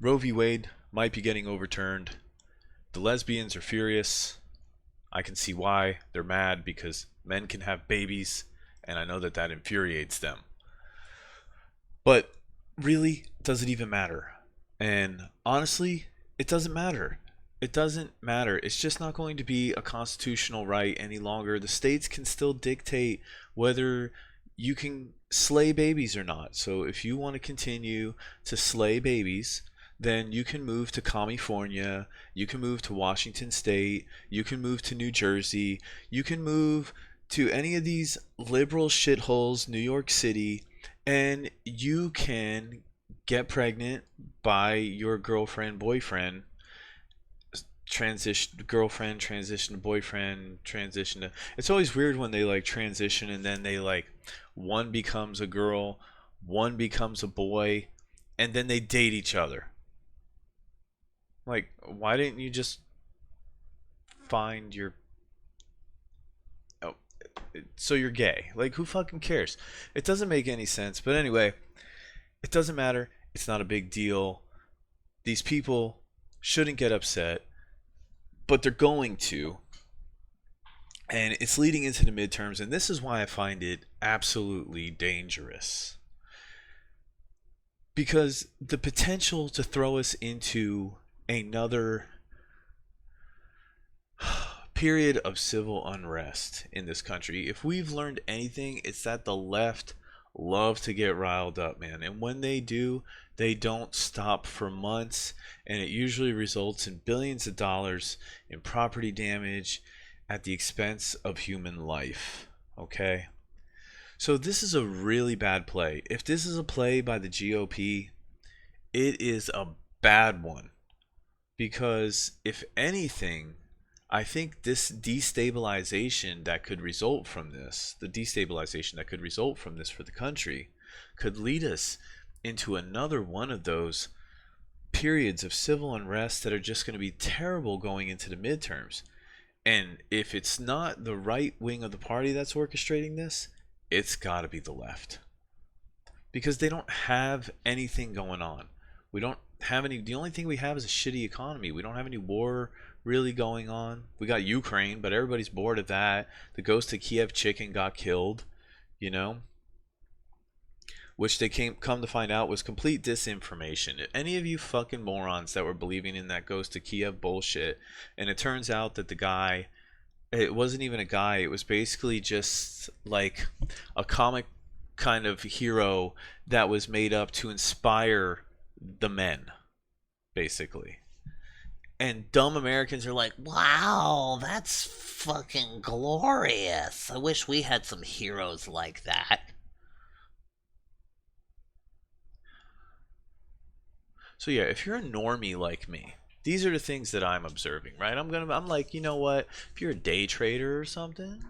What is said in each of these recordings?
Roe v. Wade might be getting overturned. The lesbians are furious. I can see why. They're mad because men can have babies, and I know that that infuriates them. But really, does it even matter? And honestly, it doesn't matter. It doesn't matter. It's just not going to be a constitutional right any longer. The states can still dictate whether you can slay babies or not. So if you want to continue to slay babies, then you can move to California, you can move to Washington State, you can move to New Jersey, you can move to any of these liberal shitholes, New York City, and you can get pregnant by your girlfriend, boyfriend, transition girlfriend, transition to boyfriend, transition to. It's always weird when they like transition and then they like one becomes a girl, one becomes a boy, and then they date each other. Like, why didn't you just find your. Oh, so you're gay. Like, who fucking cares? It doesn't make any sense. But anyway, it doesn't matter. It's not a big deal. These people shouldn't get upset, but they're going to. And it's leading into the midterms. And this is why I find it absolutely dangerous. Because the potential to throw us into another period of civil unrest in this country. If we've learned anything, it's that the left love to get riled up, man. And when they do, they don't stop for months, and it usually results in billions of dollars in property damage at the expense of human life. Okay? So this is a really bad play. If this is a play by the GOP, it is a bad one. Because if anything, I think this destabilization that could result from this, the destabilization that could result from this for the country, could lead us into another one of those periods of civil unrest that are just going to be terrible going into the midterms. And if it's not the right wing of the party that's orchestrating this, it's got to be the left. Because they don't have anything going on. We don't have any. The only thing we have is a shitty economy. We don't have any war really going on. We got Ukraine, but everybody's bored of that. The Ghost of Kiev chicken got killed, you know, which they come to find out was complete disinformation. Any of you fucking morons that were believing in that Ghost of Kiev bullshit, and it turns out that the guy, it wasn't even a guy. It was basically just like a comic kind of hero that was made up to inspire the men, basically. And dumb Americans are like, wow, that's fucking glorious. I wish we had some heroes like that. So yeah, if you're a normie like me, these are the things that I'm observing, right? I'm like, you know what? If you're a day trader or something,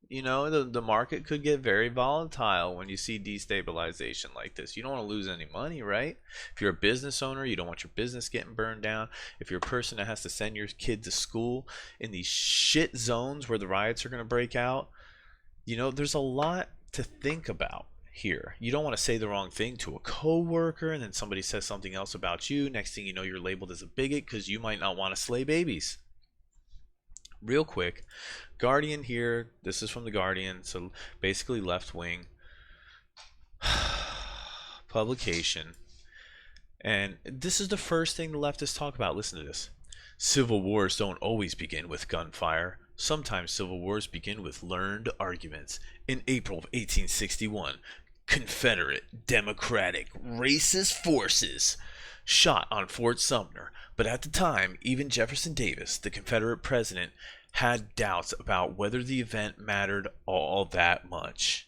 you know, the market could get very volatile when you see destabilization like this. You don't want to lose any money, right? If you're a business owner, you don't want your business getting burned down. If you're a person that has to send your kid to school in these shit zones where the riots are going to break out, you know, there's a lot to think about here. You don't want to say the wrong thing to a coworker and then somebody says something else about you. Next thing you know, you're labeled as a bigot because you might not want to slay babies. Real quick, Guardian here. This is from the Guardian, so basically left wing publication. And this is the first thing the leftists talk about. Listen to this. Civil wars don't always begin with gunfire. Sometimes civil wars begin with learned arguments. In April of 1861, Confederate, Democratic, racist forces shot on Fort Sumner, but at the time, even Jefferson Davis, the Confederate president, had doubts about whether the event mattered all that much.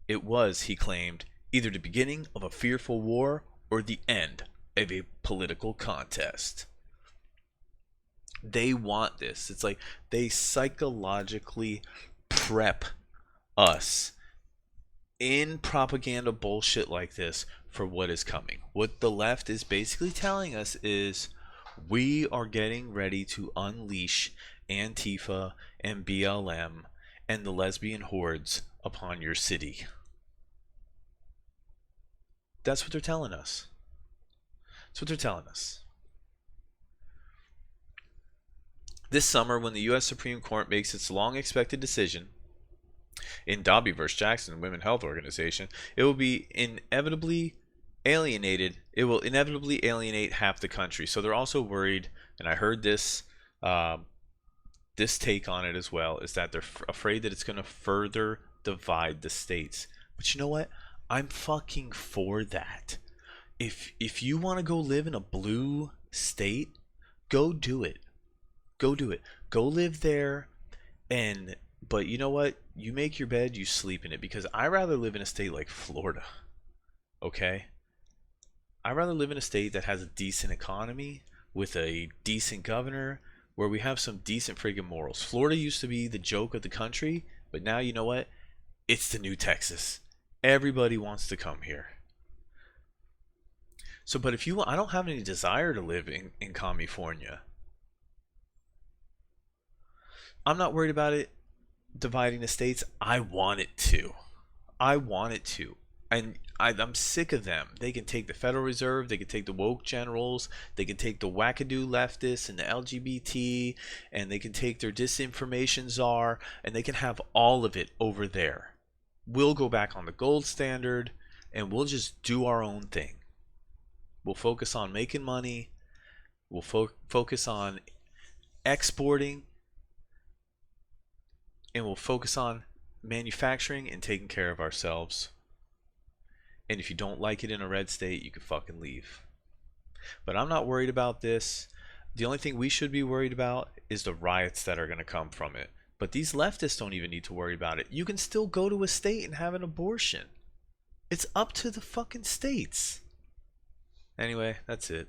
It was, he claimed, either the beginning of a fearful war or the end of a political contest. They want this. It's like they psychologically prep us in propaganda bullshit like this for what is coming. What the left is basically telling us is we are getting ready to unleash Antifa and BLM and the lesbian hordes upon your city. That's what they're telling us. That's what they're telling us. This summer, when the U.S. Supreme Court makes its long-expected decision in Dobby versus Jackson, Women Health Organization, it will be inevitably alienated. It will inevitably alienate half the country. So they're also worried, and I heard this this take on it as well, is that they're afraid that it's going to further divide the states. But you know what? I'm fucking for that. If you want to go live in a blue state, go do it. Go do it. Go live there. And but you know what? You make your bed, you sleep in it, because I rather live in a state like Florida. Okay? I'd rather live in a state that has a decent economy with a decent governor where we have some decent friggin' morals. Florida used to be the joke of the country, but now you know what? It's the new Texas. Everybody wants to come here. So, but if you want, I don't have any desire to live in California. I'm not worried about it dividing the states. I want it to. I want it to. And I'm sick of them. They can take the Federal Reserve, they can take the woke generals, they can take the wackadoo leftists and the LGBT, and they can take their disinformation czar, and they can have all of it over there. We'll go back on the gold standard, and we'll just do our own thing. We'll focus on making money. We'll focus on exporting, and we'll focus on manufacturing and taking care of ourselves. And if you don't like it in a red state, you can fucking leave. But I'm not worried about this. The only thing we should be worried about is the riots that are going to come from it. But these leftists don't even need to worry about it. You can still go to a state and have an abortion. It's up to the fucking states. Anyway, that's it.